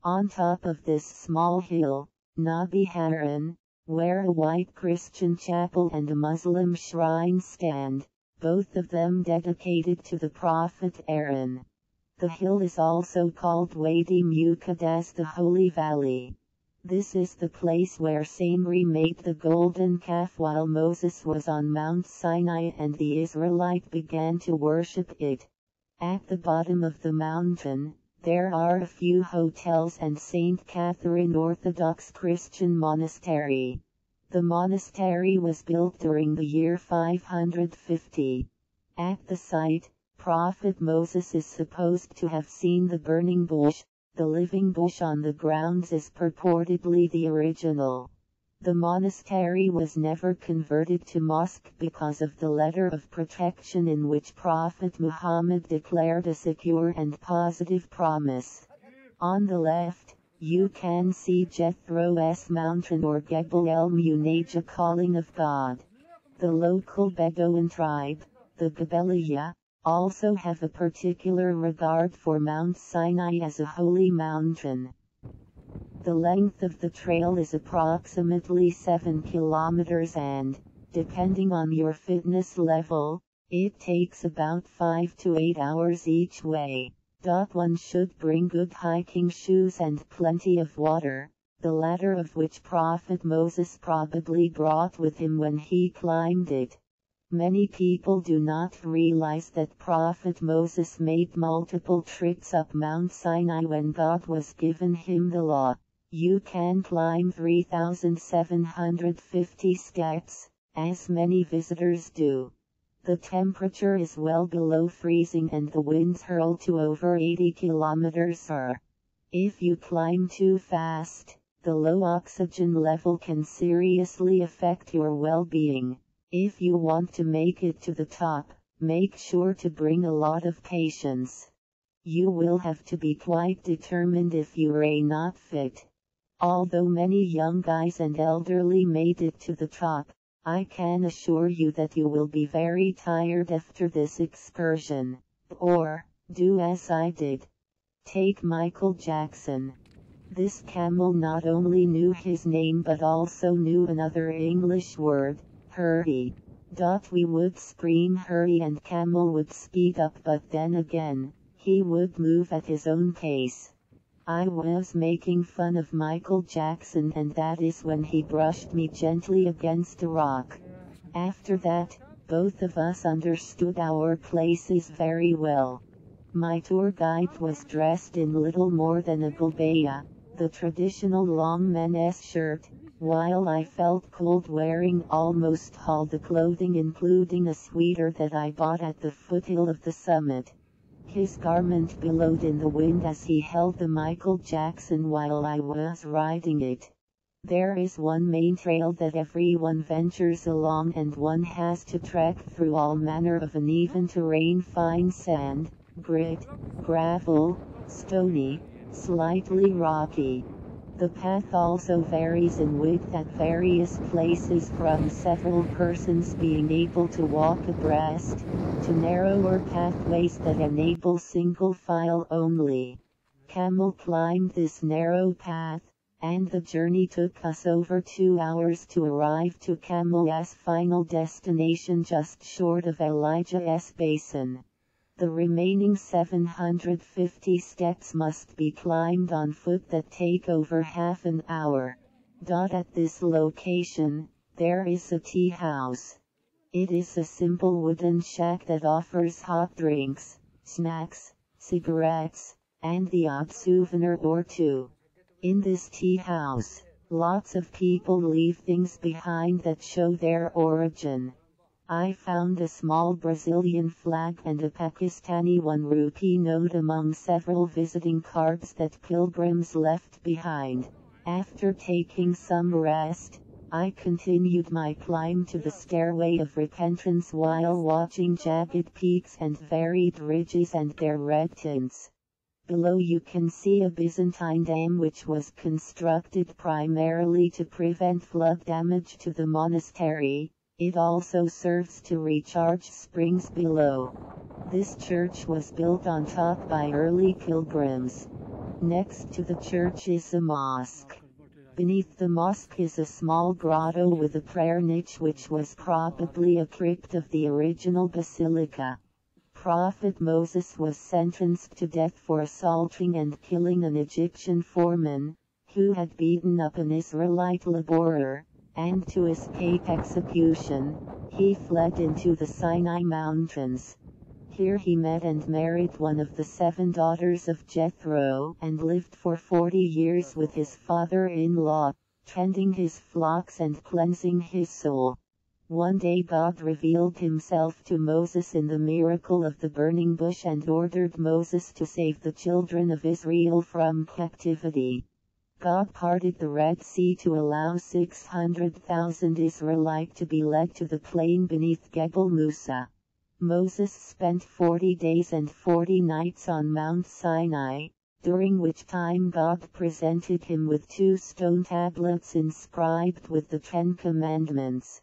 On top of this small hill, Nabi Haran, where a white Christian chapel and a Muslim shrine stand, both of them dedicated to the Prophet Aaron. The hill is also called Wadi Muqaddas, the Holy Valley. This is the place where Samri made the golden calf while Moses was on Mount Sinai and the Israelites began to worship it. At the bottom of the mountain, there are a few hotels and St. Catherine Orthodox Christian Monastery. The monastery was built during the year 550. At the site, Prophet Moses is supposed to have seen the burning bush. The living bush on the grounds is purportedly the original. The monastery was never converted to mosque because of the letter of protection in which Prophet Muhammad declared a secure and positive promise. On the left, you can see Jethro's mountain or Gebel el-Munajah, calling of God. The local Bedouin tribe, the Gabeliya, also have a particular regard for Mount Sinai as a holy mountain. The length of the trail is approximately 7 kilometers and, depending on your fitness level, it takes about 5 to 8 hours each way. One should bring good hiking shoes and plenty of water, the latter of which Prophet Moses probably brought with him when he climbed it. Many people do not realize that Prophet Moses made multiple trips up Mount Sinai when God was given him the law. You can climb 3,750 steps, as many visitors do. The temperature is well below freezing and the winds hurl to over 80 km/h. If you climb too fast, the low oxygen level can seriously affect your well-being. If you want to make it to the top, make sure to bring a lot of patience. You will have to be quite determined if you are not fit. Although many young guys and elderly made it to the top, I can assure you that you will be very tired after this excursion. Or, do as I did. Take Michael Jackson. This camel not only knew his name but also knew another English word, hurry. We would scream hurry and camel would speed up, but then again, he would move at his own pace. I was making fun of Michael Jackson and that is when he brushed me gently against a rock. After that, both of us understood our places very well. My tour guide was dressed in little more than a gulbaya, the traditional long men's shirt, while I felt cold wearing almost all the clothing including a sweater that I bought at the foothill of the summit. His garment billowed in the wind as he held the Michael Jackson while I was riding it. There is one main trail that everyone ventures along and one has to trek through all manner of uneven terrain, fine sand, grit, gravel, stony, slightly rocky. The path also varies in width at various places, from several persons being able to walk abreast, to narrower pathways that enable single file only. Camel climbed this narrow path, and the journey took us over 2 hours to arrive to Camel's final destination just short of Elijah's Basin. The remaining 750 steps must be climbed on foot that take over half an hour. At this location, there is a tea house. It is a simple wooden shack that offers hot drinks, snacks, cigarettes, and the odd souvenir or two. In this tea house, lots of people leave things behind that show their origin. I found a small Brazilian flag and a Pakistani 1 rupee note among several visiting cards that pilgrims left behind. After taking some rest, I continued my climb to the stairway of repentance while watching jagged peaks and varied ridges and their red tints. Below you can see a Byzantine dam which was constructed primarily to prevent flood damage to the monastery. It also serves to recharge springs below. This church was built on top by early pilgrims. Next to the church is a mosque. Beneath the mosque is a small grotto with a prayer niche which was probably a crypt of the original basilica. Prophet Moses was sentenced to death for assaulting and killing an Egyptian foreman, who had beaten up an Israelite laborer, and to escape execution, he fled into the Sinai Mountains. Here he met and married one of the 7 daughters of Jethro and lived for 40 years with his father-in-law, tending his flocks and cleansing his soul. One day God revealed himself to Moses in the miracle of the burning bush and ordered Moses to save the children of Israel from captivity. God parted the Red Sea to allow 600,000 Israelites to be led to the plain beneath Gebel Musa. Moses spent 40 days and 40 nights on Mount Sinai, during which time God presented him with 2 stone tablets inscribed with the 10 Commandments.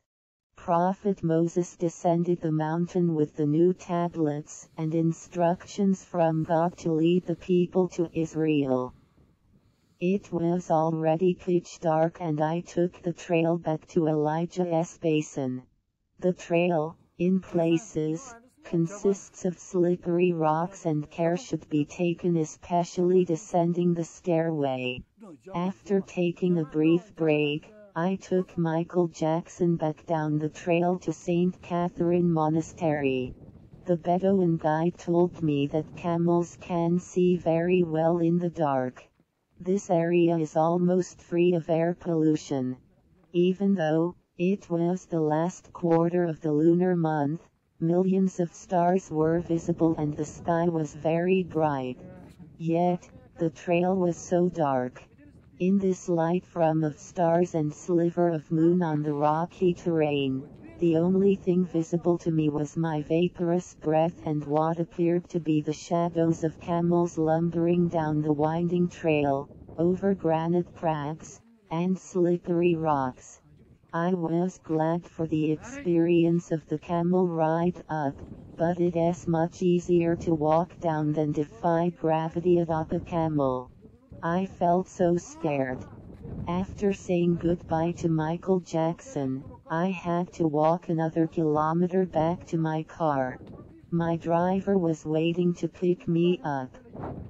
Prophet Moses descended the mountain with the new tablets and instructions from God to lead the people to Israel. It was already pitch dark and I took the trail back to Elijah's basin. The trail, in places, consists of slippery rocks and care should be taken, especially descending the stairway. After taking a brief break, I took Michael Jackson back down the trail to St. Catherine Monastery. The Bedouin guide told me that camels can see very well in the dark. This area is almost free of air pollution. Even though it was the last quarter of the lunar month, millions of stars were visible and the sky was very bright. Yet, the trail was so dark. In this light from of stars and sliver of moon on the rocky terrain, the only thing visible to me was my vaporous breath and what appeared to be the shadows of camels lumbering down the winding trail, over granite crags, and slippery rocks. I was glad for the experience of the camel ride up, but it is much easier to walk down than defy gravity atop a camel. I felt so scared. After saying goodbye to Michael Jackson, I had to walk another kilometer back to my car. My driver was waiting to pick me up.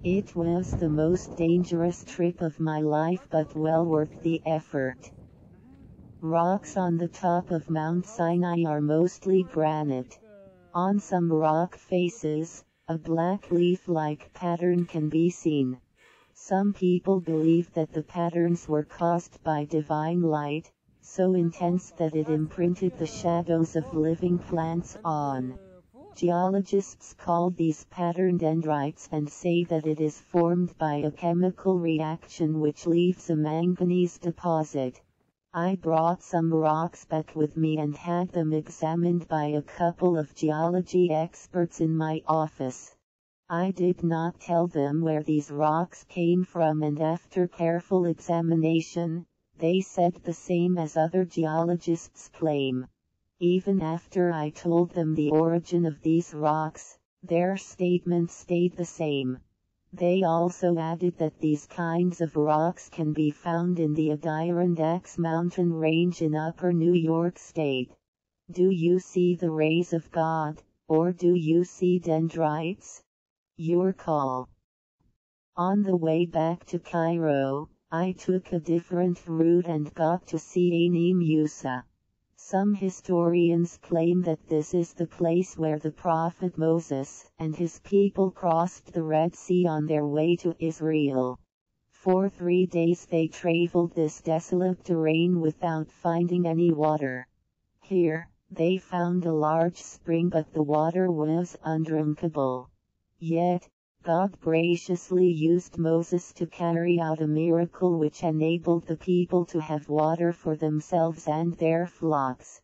It was the most dangerous trip of my life but well worth the effort. Rocks on the top of Mount Sinai are mostly granite. On some rock faces, a black leaf-like pattern can be seen. Some people believe that the patterns were caused by divine light, so intense that it imprinted the shadows of living plants on. Geologists call these pattern dendrites and say that it is formed by a chemical reaction which leaves a manganese deposit. I brought some rocks back with me and had them examined by a couple of geology experts in my office. I did not tell them where these rocks came from, and after careful examination, they said the same as other geologists claim. Even after I told them the origin of these rocks, their statements stayed the same. They also added that these kinds of rocks can be found in the Adirondacks mountain range in upper New York State. Do you see the rays of God, or do you see dendrites? Your call. On the way back to Cairo, I took a different route and got to see Ain Musa. Some historians claim that this is the place where the Prophet Moses and his people crossed the Red Sea on their way to Israel. For 3 days they traveled this desolate terrain without finding any water. Here, they found a large spring but the water was undrinkable. Yet, God graciously used Moses to carry out a miracle which enabled the people to have water for themselves and their flocks.